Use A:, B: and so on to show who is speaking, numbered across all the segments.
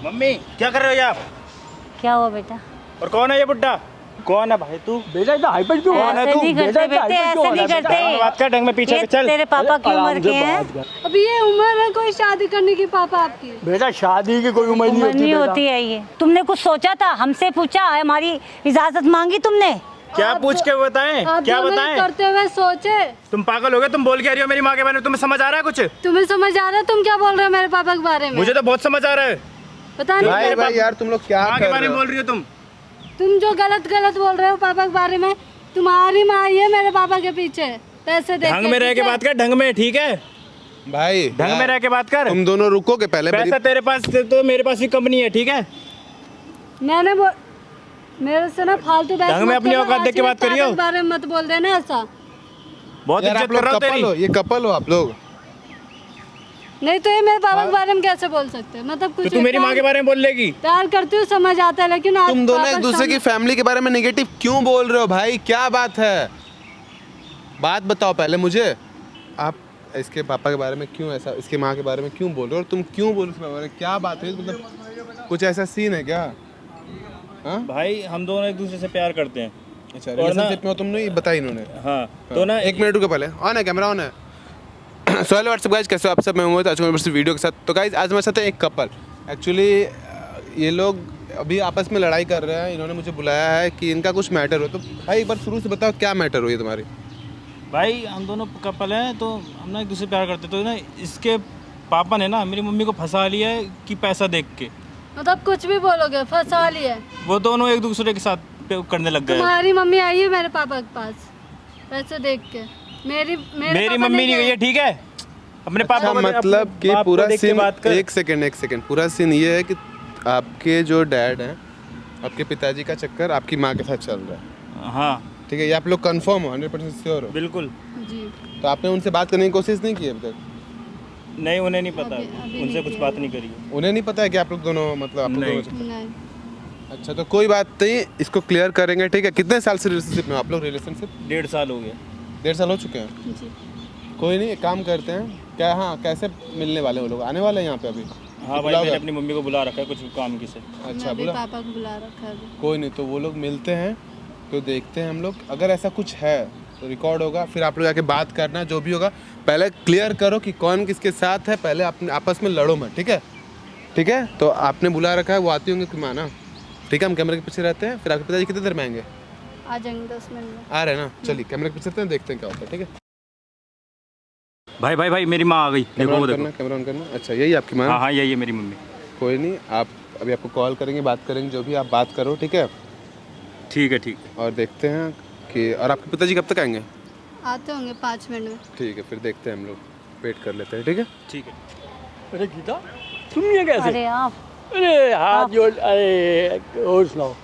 A: Mummy क्या कर रहे हो ये आप?
B: क्या हुआ बेटा?
A: और कौन है ये बुड्ढा? कौन है भाई तू?
C: बेटा इतना हाइपर क्यों हो रहा है?
B: ऐसे नहीं करते बेटे, ऐसे नहीं करते।
A: बात कर ढंग में, पीछे
B: ये
A: चल।
B: तेरे पापा की उम्र के हैं?
D: अब ये उम्र है कोई शादी करने की पापा आपकी?
C: बेटा शादी की कोई उम्र नहीं
B: उम्र
C: होती
B: नहीं
C: बेटा।
B: होती है ये। तुमने कुछ सोचा था? हमसे पूछा? हमारी इजाजत मांगी तुमने?
A: क्या पूछ के बताएं?
D: आप
A: क्या
D: जो मैंने
A: बताएं?
D: करते हुए सोचे।
A: तुम पागल हो गए? तुम बोल के आ रही हो मेरी माँ के बारे में, तुम्हें समझ आ रहा है कुछ?
D: तुम्हें समझ आ रहा है तुम क्या बोल रहे हो मेरे पापा के बारे में?
A: मुझे तो बहुत समझ आ रहा है।
D: पता नहीं
E: भाई भाई यार तुम लोग क्या
A: माँ के
E: कर
A: बारे
E: रहे
A: में
E: हो?
A: बोल रही हो तुम।
D: तुम जो गलत बोल रहे हो पापा के बारे में। तुम्हारी माँ ही है मेरे पापा के पीछे पैसे दे।
A: ढंग में रह के बात कर, ढंग में, ठीक है?
E: भाई
A: ढंग में रह के बात कर।
E: तुम दोनों रुकोगे पहले।
A: पैसा तेरे पास तो मेरे पास भी कंपनी है, ठीक है?
D: मैंने मेरे से ना फालतू बात
A: ढंग में अपनी औकात देख के बात करियो।
D: पापा के बारे में मत बोल देना ऐसा।
A: बहुत
E: यार
A: इज्जत
E: आप
A: कर
E: लोग
A: रहा हूँ
E: कपल हो,
A: तेरी।
E: ये कपल हो आप लोग।
D: नहीं तो ये मेरे पापा के बारे में कैसे बोल सकते हैं? मतलब
A: तो
D: कुछ
A: तू मेरी माँ के बारे में बोल लेगी?
D: प्यार करती हूँ समझ आता है, लेकिन आप
E: तुम दोनों
D: पापा
E: एक दूसरे की फैमिली के बारे में नेगेटिव क्यों बोल रहे हो भाई? क्या बात है? बात बताओ पहले मुझे। आप इसके पापा के बारे में क्यों ऐसा, इसके माँ के बारे में क्यों बोल रहे हो? और तुम क्यों बोल रहे हो? क्या बात है? मतलब कुछ ऐसा सीन है क्या? हाँ
A: भाई हम दोनों एक दूसरे से प्यार करते हैं।
E: अच्छा, रिलेशनशिप में हो तुमने, ये बताया इन्होंने।
A: हाँ तो ना
E: एक मिनट रुको पहले। ऑन है कैमरा, ऑन है। सो हेलो व्हाट्सअप गाइस, कैसे हो आप सब? मैं हूँ आज मेरे वीडियो के साथ। तो गाइस आज मेरे साथ है एक कपल। एक्चुअली ये लोग अभी आपस में लड़ाई कर रहे हैं। इन्होंने मुझे बुलाया है कि इनका कुछ मैटर हो। तो भाई एक बार शुरू से बताओ क्या मैटर हो ये तुम्हारी?
A: भाई हम दोनों कपल हैं, तो हम ना एक दूसरे से प्यार करते, तो ना इसके पापा ने ना मेरी मम्मी को फंसा लिया है कि पैसा देख के।
D: मतलब कुछ भी बोलोगे फंसा लिया।
A: वो दोनों एक दूसरे के साथ करने लग गए।
D: तुम्हारी मम्मी आई है मेरे पापा के पास पैसे देख के। मेरी
A: मेरी मम्मी नहीं गई है, ठीक है? अपने पापा
E: अच्छा,
A: को
E: मतलब कि
A: बाप को
E: पूरा
A: देख के
E: सीन
A: बात कर।
E: एक सेकंड पूरा सीन ये है कि आपके जो डैड हैं, आपके पिताजी का चक्कर आपकी माँ के साथ चल रहा है,
A: हाँ
E: ठीक है? ये आप लोग कंफर्म हो, 100% श्योर हो?
A: बिल्कुल।
D: जी
E: तो आपने उनसे बात करने की कोशिश नहीं की अभी तक?
A: नहीं, उन्हें नहीं पता,
D: अभी
A: उनसे
D: नहीं
A: कुछ
D: किया।
A: बात नहीं करी।
E: उन्हें नहीं पता है कि आप लोग दोनों, मतलब आप लोग
A: नहीं।
E: दोनों?
D: नहीं।
E: अच्छा, तो कोई बात नहीं, इसको क्लियर करेंगे, ठीक है? कितने साल से रिलेशनशिप में हो आप लोग? रिलेशनशिप
A: 1.5 साल हो गया।
E: 1.5 साल हो चुके हैं।
D: जी
E: कोई नहीं, एक काम करते हैं क्या, हाँ कैसे मिलने वाले वो लोग? आने वाले हैं यहाँ पे अभी?
A: हाँ भाई, मैंने अपनी मम्मी को बुला रखा है कुछ काम की से।
E: अच्छा,
D: अभी
E: बोला
D: पापा को बुला रखा है अभी।
E: कोई नहीं, तो वो लोग मिलते हैं तो देखते हैं हम लोग। अगर ऐसा कुछ है तो रिकॉर्ड होगा, फिर आप लोग आके बात करना। जो भी होगा पहले क्लियर करो कि कौन किसके साथ है, पहले अपने आपस में लड़ो मत, ठीक है? ठीक है, तो आपने बुला रखा है, वो आती होंगे कि माना, ठीक है? हम कैमरे के पीछे रहते हैं। फिर आपके पिताजी कितने देर में आएंगे?
D: आ जाएंगे 10 मिनट में।
E: आ रहे हैं ना? चलिए कैमरे के पीछे रहते हैं, देखते हैं क्या होता है, ठीक है?
A: भाई भाई भाई, मेरी माँ आ गई, देखो वो देखो।
E: कैमरा ऑन करना। अच्छा, यही आपकी माँ?
A: हाँ हाँ, यही है मेरी मम्मी।
E: कोई नहीं, आप अभी आपको कॉल करेंगे, बात करेंगे, जो भी आप बात करो, ठीक है?
A: ठीक है, ठीक है।
E: और देखते हैं कि, और आपके पिताजी कब तक आएंगे?
D: आते होंगे 5 मिनट में।
E: ठीक है, फिर देखते हैं, हम लोग वेट कर लेते हैं, ठीक है?
A: ठीक है।
C: अरे गीता तुम ये कैसे?
B: अरे आप
C: अरे हाथ जोड़। अरे और सुनाओ।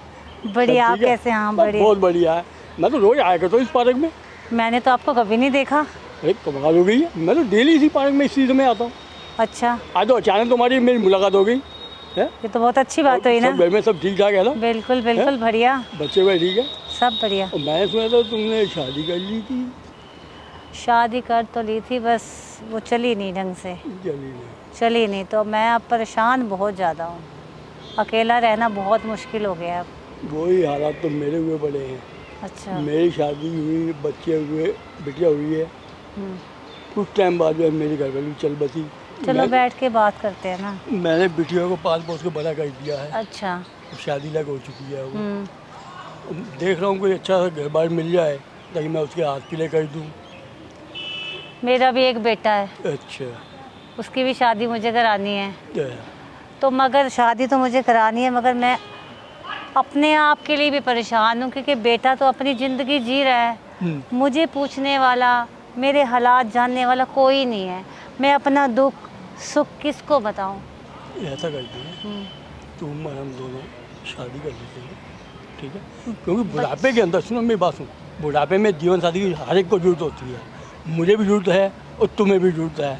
B: बढ़िया,
C: सब
B: आप
C: ठीक है?
B: कैसे? हाँ
C: बस
B: बढ़िया।
C: बहुत बढ़िया है। मैं तो रोज आया करता हूँ इस पार्क में।
B: मैंने तो आपको कभी नहीं देखा।
C: अरे कमाल हो गई है, मैं तो डेली इसी पार्क में इस सीजन में आता हूँ।
B: अच्छा,
C: आज तो अचानक तुम्हारी मेरी मुलाकात हो गई है।
B: ये तो बहुत अच्छी बात हुई ना।
C: सब घर में सब ठीक ठाक है ना?
B: बिल्कुल बिल्कुल बढ़िया,
C: बच्चे भाई ठीक है?
B: सब बढ़िया।
C: और मैंने सुना था तुमने शादी कर ली थी।
B: शादी कर तो ली थी, बस वो चली नहीं ढंग से,
C: चली नहीं।
B: चली नहीं। तो मैं अब परेशान बहुत ज़्यादा हूँ। अकेला रहना बहुत मुश्किल हो गया अब।
C: वही हालात तो मेरे हुए पड़े हैं।
B: अच्छा।
C: मेरी शादी हुई, बच्चे हुए, बिटिया हुई है।
B: हम्म।
C: कुछ टाइम बाद में मेरी घर वाली चल बसी।
B: चलो बैठ के बात करते हैं ना।
C: मैंने बिटिया को पाल पोस के बड़ा कर दिया है।
B: अच्छा।
C: अब शादी लग हो चुकी है वो।
B: हम्म।
C: देख रहा हूँ कोई अच्छा सा घर बार मिल जाए ताकि मैं उसके हाथ पीले कर दूँ।
B: मेरा भी एक बेटा है,
C: अच्छा।
B: उसकी भी शादी मुझे करानी है।
C: तो
B: तो मगर शादी तो मुझे करानी है, मगर मैं अपने आप के लिए भी परेशान हूँ, क्योंकि बेटा तो अपनी ज़िंदगी जी रहा है। मुझे पूछने वाला, मेरे हालात जानने वाला कोई नहीं है। मैं अपना दुख सुख किसको बताऊँ?
C: ऐसा करते हैं, तुम और हम दोनों शादी कर लेते हैं, ठीक है? क्योंकि बुढ़ापे के अंदर, सुनो मेरी बात सुनो, बुढ़ापे में जीवन साथी की हर एक को जरूरत होती है। मुझे भी जरूरत है और तुम्हें भी जरूरत है।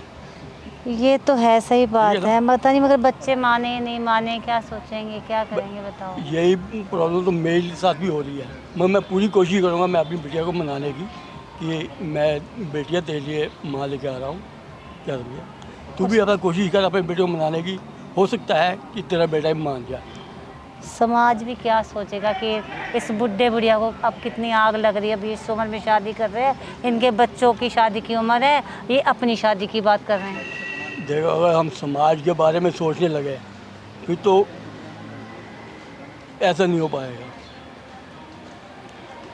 B: ये तो है, सही बात
C: ये तो-
B: है। पता नहीं मगर बच्चे माने नहीं माने, क्या सोचेंगे, क्या करेंगे बताओ।
C: यही प्रॉब्लम तो मेरे साथ भी हो रही है। मैं पूरी कोशिश करूँगा मैं अपनी बिटिया को मनाने की कि मैं बेटियाँ तेरे लिए माँ लेके आ रहा हूँ। क्या समझे? तू भी अपना कोशिश कर अपने बेटे को मनाने की हो सकता है कि तेरा बेटा भी मान जाए।
B: समाज भी क्या सोचेगा कि इस बुढ़े बुढ़िया को अब कितनी आग लग रही है, अभी इस उम्र में शादी कर रहे हैं, इनके बच्चों की शादी की उम्र है, ये अपनी शादी की बात कर रहे हैं।
C: देखो अगर हम समाज के बारे में सोचने लगे फिर तो ऐसा नहीं हो पाएगा।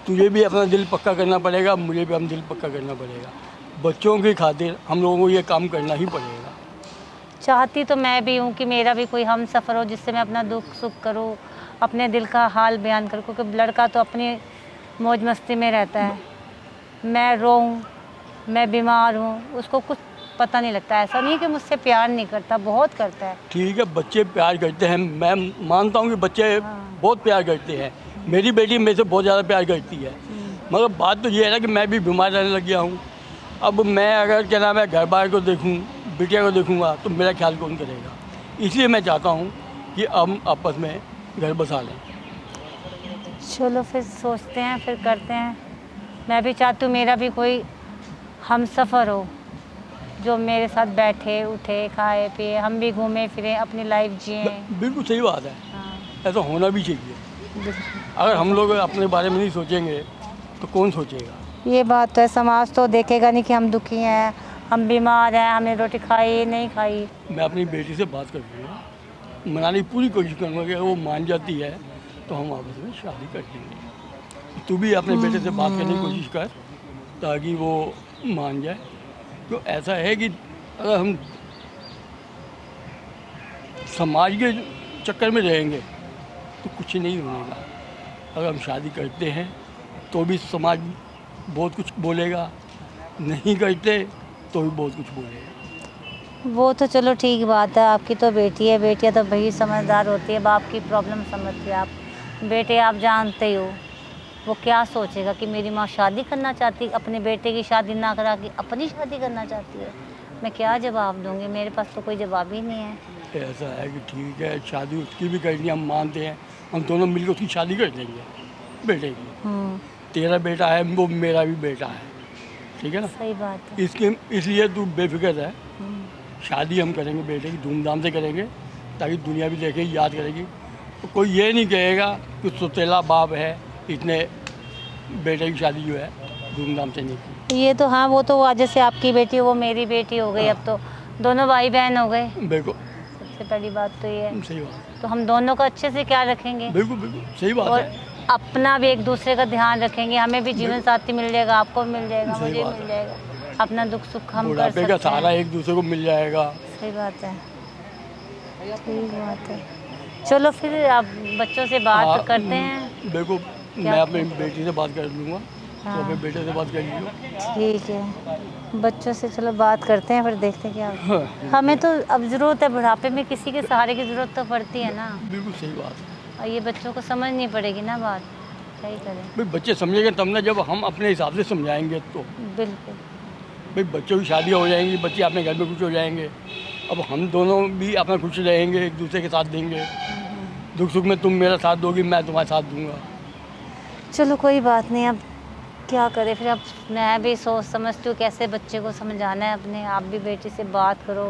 C: तुझे भी अपना दिल पक्का करना पड़ेगा, मुझे भी अपना दिल पक्का करना पड़ेगा। बच्चों की खातिर हम लोगों को ये काम करना ही पड़ेगा।
B: चाहती तो मैं भी हूँ कि मेरा भी कोई हम सफ़र हो जिससे मैं अपना दुख सुख करूँ, अपने दिल का हाल बयान करूँ, क्योंकि लड़का तो अपनी मौज मस्ती में रहता है। मैं रोऊँ, मैं बीमार हूँ, उसको कुछ पता नहीं लगता। ऐसा नहीं कि मुझसे प्यार नहीं करता, बहुत करता है।
C: ठीक है, बच्चे प्यार करते हैं, मैं मानता हूँ कि बच्चे बहुत प्यार करते हैं। मेरी बेटी मेरे से बहुत ज़्यादा प्यार करती है, मगर बात तो ये है ना कि मैं भी बीमार रहने लग गया हूँ। अब मैं अगर क्या नाम है घर बार को देखूँ, बिटिया को देखूँगा तो मेरा ख्याल कौन करेगा। इसलिए मैं चाहता हूँ कि हम आपस में घर बसा लें।
B: चलो फिर सोचते हैं, फिर करते हैं। मैं भी चाहती हूँ मेरा भी कोई हम सफ़र हो जो मेरे साथ बैठे उठे खाए पिए, हम भी घूमें फिरें, अपनी लाइफ जिए।
C: बिल्कुल सही बात है,
B: हाँ,
C: ऐसा होना भी चाहिए।
B: बिल्कुल।
C: अगर हम लोग अपने बारे में नहीं सोचेंगे तो कौन सोचेगा।
B: ये बात तो है, समाज तो देखेगा नहीं कि हम दुखी हैं, हम बीमार हैं, हमने रोटी खाई नहीं खाई।
C: मैं अपनी बेटी से बात कर लूँगा, मनाने की पूरी कोशिश करूँगा कि अगर वो मान जाती है तो हम आपस में शादी कर लेंगे। तू भी अपने बेटे से बात करने की कोशिश कर ताकि वो मान जाए। तो ऐसा है कि अगर हम समाज के चक्कर में रहेंगे तो कुछ नहीं होगा। अगर हम शादी करते हैं तो भी समाज बहुत कुछ बोलेगा, नहीं करते तो भी बहुत कुछ बोलेगा।
B: वो तो चलो ठीक बात है, आपकी तो बेटी है, बेटियाँ तो भाई समझदार होती है, बाप की प्रॉब्लम समझती है। आप बेटे आप जानते ही हो वो क्या सोचेगा कि मेरी माँ शादी करना चाहती, अपने बेटे की शादी ना करा के अपनी शादी करना चाहती है। मैं क्या जवाब दूंगी, मेरे पास तो कोई जवाब ही नहीं है।
C: ऐसा है कि ठीक है, शादी उसकी भी करनी हम मानते हैं, हम दोनों मिलकर उसकी शादी कर देंगे बेटे की। तेरा बेटा है, वो मेरा भी बेटा है, ठीक है ना।
B: सही बात है।
C: इसलिए तू बेफिक्र है। शादी हम करेंगे बेटे की, धूमधाम से करेंगे ताकि दुनिया भी देखे, याद करेगी। तो कोई ये नहीं कहेगा कि सौतेला बाप है, इतने बेटे की शादी जो है धूमधाम से नहीं की।
B: ये तो हाँ, वो तो आज जैसे आपकी बेटी वो मेरी बेटी हो गई, अब तो दोनों भाई बहन हो गए।
C: बिल्कुल
B: सबसे बड़ी बात तो ये है।
C: सही बात,
B: तो हम दोनों का अच्छे से क्या रखेंगे,
C: बिल्कुल बिल्कुल सही बात
B: और
C: है।
B: अपना भी एक दूसरे का ध्यान रखेंगे। हमें भी जीवन साथी मिल जाएगा, आपको मिल जाएगा,
C: सही
B: मुझे
C: बात
B: मिल
C: है।
B: जाएगा। अपना दुख सुख हम कर
C: बुढ़ापे
B: सकते
C: का
B: हैं।
C: सहारा एक दूसरे को मिल जाएगा।
B: सही बात है, सही बात है। चलो फिर आप बच्चों से बात करते हैं।
C: देखो मैं अपनी बेटी से बात कर लूँगा, तो
B: हाँ।
C: अपने बेटे से बात कर लीजिए।
B: ठीक है, बच्चों से चलो बात करते हैं, फिर देखते हैं क्या होता है। हमें तो अब ज़रूरत है, बुढ़ापे में किसी के सहारे की ज़रूरत तो पड़ती है ना।
C: बिल्कुल सही बात है।
B: और ये बच्चों को समझनी पड़ेगी ना बात, क्या ही करें।
C: भाई बच्चे समझेंगे तब ना, जब हम अपने हिसाब से समझाएंगे तो।
B: बिल्कुल।
C: भाई बच्चों की शादी हो जाएंगी, बच्चे अपने घर में खुश हो जाएंगे। अब हम दोनों भी अपना खुश रहेंगे, एक दूसरे के साथ देंगे। दुख सुख में तुम मेरा साथ दोगी, मैं तुम्हारा साथ दूंगा।
B: चलो कोई बात नहीं, अब क्या करें फिर। अब मैं भी सोच समझती हूँ कैसे बच्चे को समझाना है अपने। आप भी बेटी से बात करो,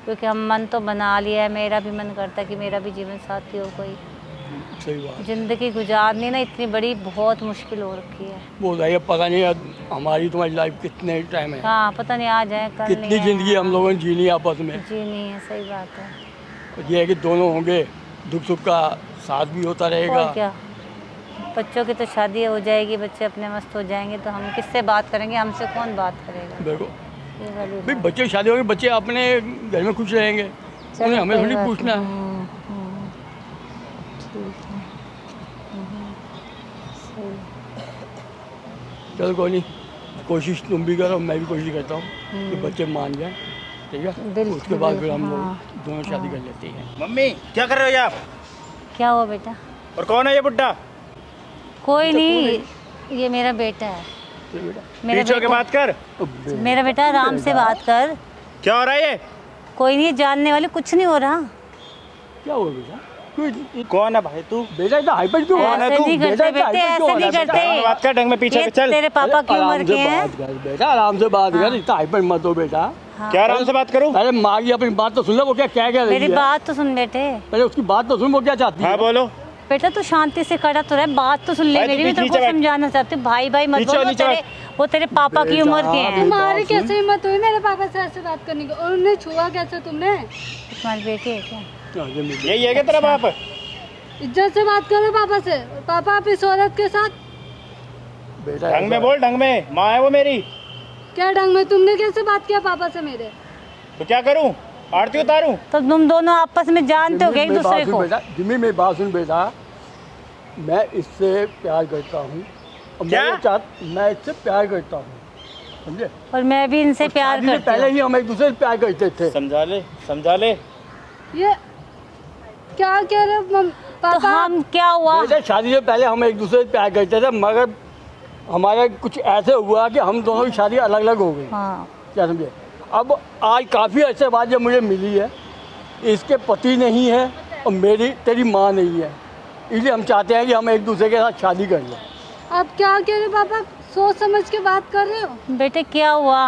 B: क्योंकि हम मन तो बना लिया है। मेरा भी मन करता है कि मेरा भी जीवन साथी हो कोई।
C: सही बात।
B: ज़िंदगी गुजारनी ना इतनी बड़ी बहुत मुश्किल हो रखी है।
C: वो बताइए, पता नहीं यार हमारी तुम्हारी लाइफ कितने टाइम है,
B: हाँ पता नहीं आ जाए कल
C: कितनी ज़िंदगी हम लोगों ने जीनी है आपस में।
B: जीनी है, सही बात है।
C: ये है कि दोनों होंगे, दुख सुख का साथ भी होता रहेगा।
B: और क्या, बच्चों की तो शादी हो जाएगी, बच्चे अपने मस्त हो जाएंगे, तो हम किससे बात करेंगे, हमसे कौन बात करेगा।
C: देखो
B: ये वाली
C: भाई
B: बात।
C: बच्चे की शादी होगी, बच्चे अपने घर में खुश रहेंगे,
B: चलो,
C: उन्हें हमें
B: कोई
C: थोड़ी
B: बात
C: पूछना है।
B: नहीं। ठीक है। सही।
C: चलो कोई नहीं, कोशिश तुम भी करो, मैं भी कोशिश करता हूँ कि बच्चे मान जाएं, ठीक है।
B: बिल्कुल,
C: उसके बाद फिर हम
B: हाँ।
C: लोग दोनों शादी कर लेते हैं।
A: मम्मी क्या कर रहे हो ये आप?
B: क्या हुआ बेटा?
A: और कौन है ये बुड्ढा?
B: कोई नहीं, ये मेरा बेटा है।
C: तो बेटा
B: मेरा
A: पीछे होके
B: बेटा,
A: बात कर।
B: मेरा बेटा, आराम से बात कर।
A: क्या हो रहा है ये?
B: कोई नहीं, जानने वाले, कुछ नहीं हो रहा।
C: क्या हुआ बेटा? क्यों
A: कौन है भाई तू?
C: बेटा इतना हाइपर क्यों हो रहा है?
B: ऐसे
C: तू
B: नहीं करते
C: बेटा इतना
B: बेटे,
C: हाइपर क्यों
B: ऐसे
C: हो रहा
B: नहीं
C: है?
B: करते।
A: ढंग में बात कर, ढंग में पीछे
B: ये
A: से चल।
B: तेरे पापा की
C: आराम
B: उम्र
C: से
B: के हैं।
C: बात कर बेटा, आराम से बात कर, इतना हाइपर मत हो बेटा।
A: क्या आराम से बात करूं?
C: अरे माँ की अपनी बात तो सुन ले, वो क्या क्या रही
B: मेरी
C: है।
B: बात तो सुन बेटे।
C: पहले उसकी बात तो सुन, वो क्या चाहती
A: हाँ
C: है।
A: बोलो।
B: बेटा तू शांति से खड़ा तो रहे, बात तो सुन ले
A: भाई,
B: मेरी।
A: तू
B: मैं तेरे को
A: नीचे बैठ।
B: समझाना चाहती हूँ, भाई भाई मत
A: नीचे
B: बोल।
A: नीचे
B: वो तेरे पापा की उम्र के हैं।
D: तुम्हारी कैसे हिम्मत हुई मेरे पापा से ऐसे बात करने की? और उन्हें छुआ कैसे तुमने?
B: तुम्हारी बेटी है क्या?
C: हाँ, ये मेरी-
A: यही है क्या तेरा बाप?
D: इज्जत से बात करो पापा से। और पापा आप इस औरत के साथ
C: बेटा
A: ढंग में
C: ऐसा-
A: बोल, ढंग में। माँ है वो मेरी।
D: क्या ढंग में? तुमने कैसे बात किया पापा से मेरे?
A: तो क्या करूं? आरती उतारूं?
B: तो तुम दोनों आपस में जानते हो एक
C: मेरी बात
B: दूसरे
C: सुन
B: को?
C: बेटा, जिम्मी मेरी बात सुन बेटा, मैं इससे प्यार करता हूँ और
A: क्या?
C: मैं इससे प्यार करता हूँ, समझे।
B: और मैं भी इनसे प्यार
C: शादी से
B: करती
C: पहले
B: हूँ।
C: ही हम एक दूसरे से प्यार करते थे।
A: समझा ले, समझा ले।
D: ये क्या कह रहे हो
B: तो
D: पापा?
B: हम क्या हुआ?
C: बेटा शादी से पहले हम एक दूसरे से प्यार करते थे, मगर हमारा कुछ ऐसे हुआ कि हम दोनों की शादी अलग अलग हो गई।
B: हाँ
C: क्या समझे। अब आज काफ़ी अर्से बाद जब मुझे मिली है, इसके पति नहीं है और मेरी तेरी माँ नहीं है, इसलिए हम चाहते हैं कि हम एक दूसरे के साथ शादी कर लें।
D: आप क्या कह रहे हो पापा? सोच समझ के बात कर रहे हो?
B: बेटे क्या हुआ?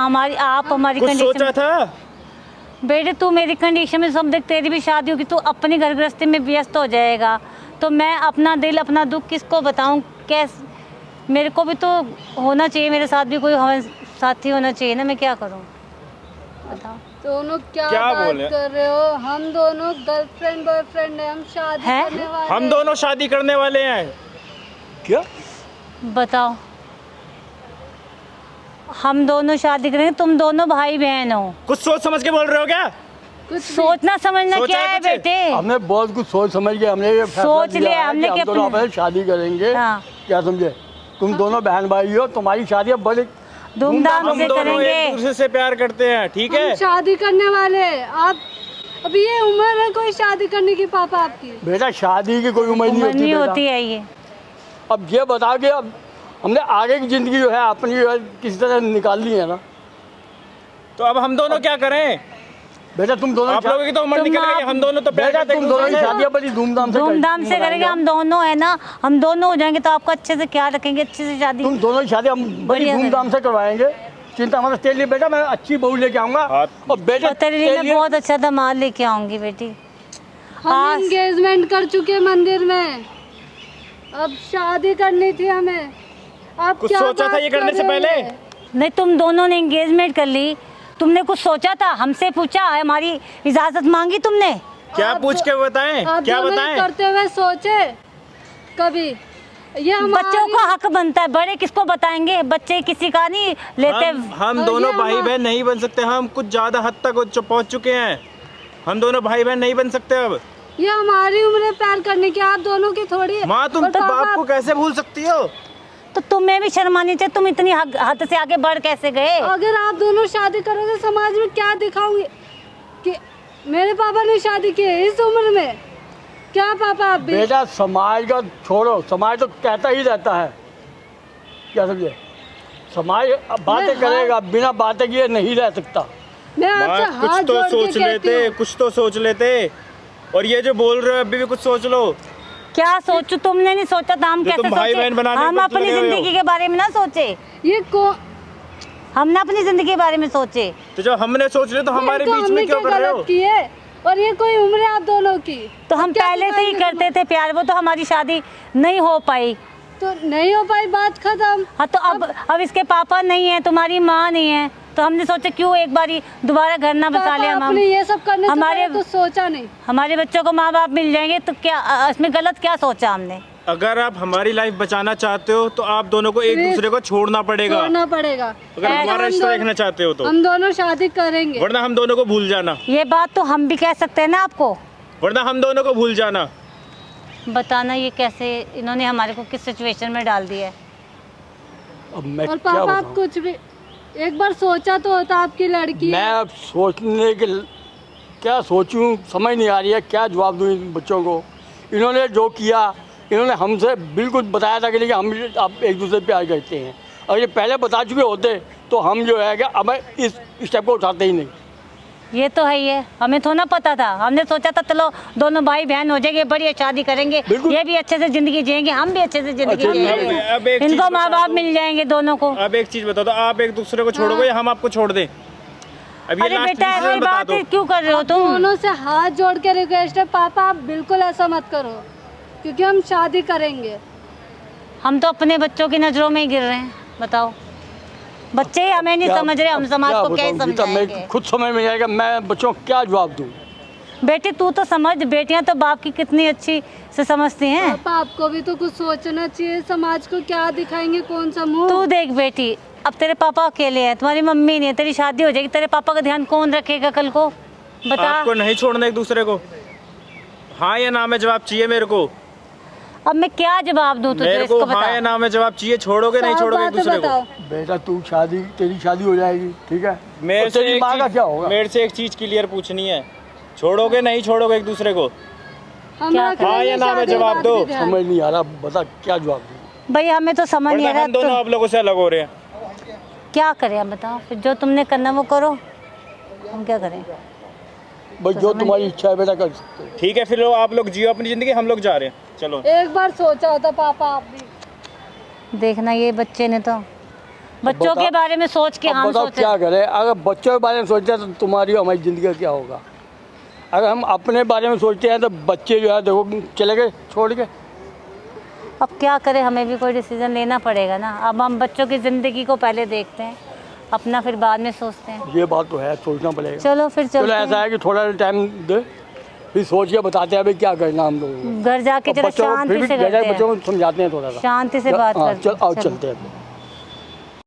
B: आप हमारी
A: कुछ सोचा
B: कंडीशन।
A: था?
B: बेटे तू मेरी कंडीशन में सब देख, तेरी भी शादी होगी, तू अपनी घर गृहस्थी में व्यस्त हो जाएगा, तो मैं अपना दिल अपना दुख किसको बताऊं? कैसे? मेरे को भी तो होना चाहिए, मेरे साथ भी कोई हमारे साथी होना चाहिए ना। मैं क्या करूं बताओ?
D: दोनों क्या
A: क्या
D: बात
A: बोले?
D: कर रहे हो? हम दोनों गर्लफ्रेंड बॉयफ्रेंड है, हम शादी
B: हैं?
D: करने वाले
A: हम दोनों शादी करने वाले हैं।
C: क्या
B: बताओ। हम दोनों शादी करेंगे, तुम दोनों भाई बहन हो।
A: कुछ सोच समझ के बोल रहे हो क्या?
D: कुछ
B: सोचना समझना
A: सोचा
B: क्या
A: है
B: है
A: कुछ?
B: बेटे?
C: हमने बहुत कुछ सोच समझ के हमने ये फैसला
B: सोच
C: लिया
B: लिया
C: है
B: हमने
C: कि
B: कि
C: हम दोनों
B: अपने-
C: आपस में शादी करेंगे।
B: हाँ।
C: क्या समझे, तुम दोनों बहन भाई हो, तुम्हारी शादी अब बड़ी
B: धूमधाम
A: हम
B: से
A: दोनों
B: करेंगे।
A: एक दूसरे से प्यार करते हैं, ठीक है?
D: हम शादी करने वाले हैं। आप अभी ये उम्र है कोई शादी करने की पापा आपकी?
C: बेटा शादी की कोई उम्र नहीं
B: उम्र
C: होती
B: नहीं
C: बेटा।
B: होती है ये।
C: अब ये बताओ कि अब हमने आगे की जिंदगी जो है अपनी जो है किसी तरह निकालनी है ना।
A: तो अब हम दोनों क्या करें?
C: बेटा तुम दोनों
A: आप लोगों की तो उम्र
B: तुम
A: निकल गई,
B: आप-
A: हम दोनों तो प्यार
C: बेटा
A: करते
C: तुम
A: हैं
C: दोनों
A: एक
C: की
A: दूसरे से।
C: शादी बड़ी धूमधाम से
B: धूमधाम से करेंगे हम दोनों, है ना। हम दोनों हो जाएंगे तो आपका अच्छे से ख्याल रखेंगे, अच्छे से शादी।
C: तुम दोनों की शादी हम बड़ी
B: बढ़िया
C: धूमधाम से करवाएंगे। चिंता मत, तेरे लिए बेटा मैं अच्छी बहू लेके आऊंगा।
A: हाँ।
C: और बेटा
B: और तेरे लिए मैं बहुत अच्छा दामाद लेके आऊंगी बेटी।
D: हम
B: आज-
D: एंगेजमेंट कर चुके मंदिर में, अब शादी करनी थी हमें। आप
A: कुछ
D: क्या
A: सोचा था
D: बात
A: ये करने
D: कर
A: से
D: रहे
A: पहले?
D: हैं?
B: नहीं, तुम दोनों ने एंगेजमेंट कर ली, तुमने कुछ सोचा था? हमसे पूछा? हमारी इजाजत मांगी तुमने?
A: क्या
D: आप
A: पूछ के बताएं?
D: आप
A: क्या
D: दोनों
A: बताएं?
D: करते हुए सोचे कभी? ये
B: बच्चों का हक बनता है, बड़े किसको बताएंगे? बच्चे किसी का नहीं लेते।
A: हम
D: और
A: दोनों
D: ये
A: भाई बहन नहीं बन सकते, हम कुछ ज्यादा हद तक पहुंच चुके हैं। हम दोनों भाई बहन नहीं बन सकते अब।
D: ये हमारी उम्र है प्यार करने की, आप दोनों की थोड़ी है।
A: माँ तुम
D: और
A: तो
D: पापा,
A: बाप को कैसे भूल सकती हो?
B: तो तुम्हें भी शर्म आनी चाहिए, तुम इतनी हद से आगे बढ़ कैसे गए?
D: अगर आप दोनों शादी करोगे समाज में क्या दिखाओगे कि मेरे पापा ने शादी की है इस उम्र में? क्या पापा आप भी?
C: बेटा समाज का छोड़ो, समाज तो कहता ही रहता है। क्या समझे, समाज बातें करेगा, बिना बातें किए नहीं रह सकता।
D: मैं
A: माँ
D: आपसे
A: कुछ
D: हाथ
A: तो
D: जोड़ के
A: सोच
D: कहती
A: लेते,
D: हूँ।
A: कुछ तो सोच लेते। और ये जो बोल रहे हो अभी भी कुछ सोच लो।
B: क्या सोचू? तुमने नहीं सोचा था, हम
A: जो
B: कैसे
A: तुम भाई
B: सोचे?
A: बहन बनाने
B: हम
A: में
B: अपनी
A: लगे हुए हो।
B: जिंदगी के बारे में ना सोचे,
D: ये
B: हमने अपनी जिंदगी के बारे में सोचे।
A: तो जब हमने सोच लिया तो हमारे
D: तो
A: बीच
D: हमने
A: में क्यों
D: क्या
A: कर रहे
D: गलत
A: हो?
D: की है? और ये कोई उम्र है आप दोनों की?
B: तो हम
D: क्या
B: पहले से ही
D: दिखाएंगे
B: करते थे प्यार, वो तो हमारी शादी नहीं हो पाई।
D: तो नहीं हो पाई, बात खत्म।
B: हाँ तो अब इसके पापा नहीं है, तुम्हारी माँ नहीं है, तो हमने सोचा क्यों एक बारी दोबारा घर ना बसा ले।
D: पापा आपने ये सब करने से
B: हमारे
D: पहले तो सोचा नहीं।
B: हमारे बच्चों को माँ बाप मिल जाएंगे तो क्या इसमें गलत क्या सोचा हमने?
A: अगर आप हमारी लाइफ बचाना चाहते हो तो आप दोनों को एक
D: Please,
A: दूसरे को छोड़ना पड़ेगा।
D: छोड़ना पड़ेगा।
A: अगर
B: ऐसा
A: हमारा
D: हम
A: रिश्ता
D: दोनों-
A: देखना चाहते हो तो,
D: हम दोनों शादी करेंगे।
A: वरना हम दोनों को भूल जाना।
B: ये बात तो हम भी कह सकते हैं ना आपको।
A: वरना हम दोनों को भूल जाना।
B: बताना ये कैसे इन्होंने हमारे को किस सिचुएशन में डाल दिया है।
C: अब मैं
D: और
C: क्या
D: पापा आप
C: बताऊं?
D: कुछ भी एक बार सोचा तो होता, आपकी लड़की
C: मैं
D: है।
C: अब सोचने के क्या सोचूं समझ नहीं आ रही है, क्या जवाब दूं इन बच्चों को। इन्होंने जो किया, इन्होंने हमसे बिल्कुल बताया था कि हम अब एक दूसरे से प्यार करते हैं। अगर ये पहले बता चुके होते तो हम जो है कि अब इस स्टेप को उठाते ही नहीं।
B: ये तो है ही है, हमें थोड़ा ना पता था। हमने सोचा था चलो दोनों भाई बहन हो जाएंगे, बढ़िया शादी करेंगे,
C: बिल्कुल।
B: ये भी अच्छे से जिंदगी जिएंगे, हम भी अच्छे से जिंदगी
C: अच्छा,
B: जिएंगे,
A: अब एक चीज
B: इनको माँ
A: बता
B: बाप
A: दो।
B: मिल जाएंगे दोनों को।
A: अब एक चीज बता दो, आप एक दूसरे को छोड़ोगे या हम आपको छोड़ दें? अब ये
B: अरे
A: last
B: बेटा
A: decision
B: ऐसी
A: बता
B: बात
A: दो।
B: क्यों कर रहे हो तुम?
D: दोनों से हाथ जोड़ के रिक्वेस्ट है, पापा आप बिल्कुल ऐसा मत करो, क्योंकि हम शादी करेंगे।
B: हम तो अपने बच्चों की नजरों में ही गिर रहे हैं, बताओ। बच्चे ही हमें नहीं
C: क्या-
B: समझ रहे, हम
C: अब
B: समाज को क्या ही
C: बताऊं गीता,
B: समझाएंगे।
C: मैं खुद समझ में आएगा, मैं बच्चों को क्या जवाब दूँ?
B: बेटी तू तो समझ, बेटियां तो बाप की कितनी अच्छी से समझती हैं।
D: पापा आपको भी तो कुछ सोचना चाहिए, समाज को क्या दिखाएंगे, कौन सा मुंह।
B: तू देख बेटी, अब तेरे पापा अकेले हैं, तुम्हारी मम्मी नहीं है, तेरी शादी हो जाएगी, तेरे पापा का ध्यान कौन रखेगा कल को, बता।
A: आपको नहीं छोड़ना एक दूसरे को, हाँ या ना में जवाब चाहिए मेरे को।
B: अब मैं क्या जवाब दूं तुझे,
A: मेरे को
B: इसको
A: हाँ या
B: बता।
A: ना में जवाब चाहिए। छोड़ोगे नहीं
D: साफ
A: छोड़ोगे एक
D: बातें
A: दूसरे को?
D: बताओ।
C: बेटा तू तेरी शादी हो जाएगी, ठीक है?
A: मेरे
C: और
A: से
C: तेरी
A: एक
C: माँ का
A: चीज-
C: क्या होगा?
A: मेरे से एक चीज क्लियर पूछनी है, छोड़ोगे नहीं छोड़ोगे एक दूसरे को?
D: हम
B: क्या
D: रख लेंगे
A: हाँ या ना में
D: शादी के
A: जवाब
D: बाद
A: दो।
D: भी ध्यान।
C: समझ नहीं आ रहा, बता क्या जवाब दूँ?
B: भाई हमें तो समझ नहीं आ
A: वरना
B: रहा
A: हम दोनों
B: तो
A: आप लोगों से अलग हो रहे हैं।
B: क्या करें, हम बताओ। फिर जो तुमने करना वो करो, हम क्या करें।
C: भाई जो तुम्हारी इच्छा है बेटा कर सकते हो।
A: ठीक है, फिर आप लोग जियो अपनी जिंदगी, हम लोग जा रहे हैं, चलो।
D: एक बार सोचा होता पापा आप भी।
B: देखना ये बच्चे ने तो बच्चों के बारे में सोच के
C: अब
B: हम
C: बताओ
B: सोचे।
C: क्या करें? अगर बच्चों के बारे में सोचते हैं तो तुम्हारी और हमारी ज़िंदगी का क्या होगा? अगर हम अपने बारे में सोचते हैं तो बच्चे जो है देखो चले गए छोड़ के।
B: अब क्या करें, हमें भी कोई डिसीजन लेना पड़ेगा ना। अब हम बच्चों की ज़िंदगी को पहले देखते हैं, अपना फिर बाद में सोचते हैं।
C: ये बात तो है, सोचना पड़ेगा।
B: चलो फिर
C: चलो
B: चलते
C: ऐसा
B: हैं।
C: है कि थोड़ा टाइम दे, फिर सोच के बताते हैं अभी क्या करना हम लोगों को।
B: घर जाके
C: और
B: जरा
C: बच्चों को फिर
B: शांति
C: भी
B: से
C: घर
B: करते
C: जाके
B: हैं,
C: बच्चों को समझाते हैं थोड़ा सा।
B: शांति से बात
C: हाँ,
B: करते हैं।
C: चल आओ
B: चलो।
C: चलते हैं।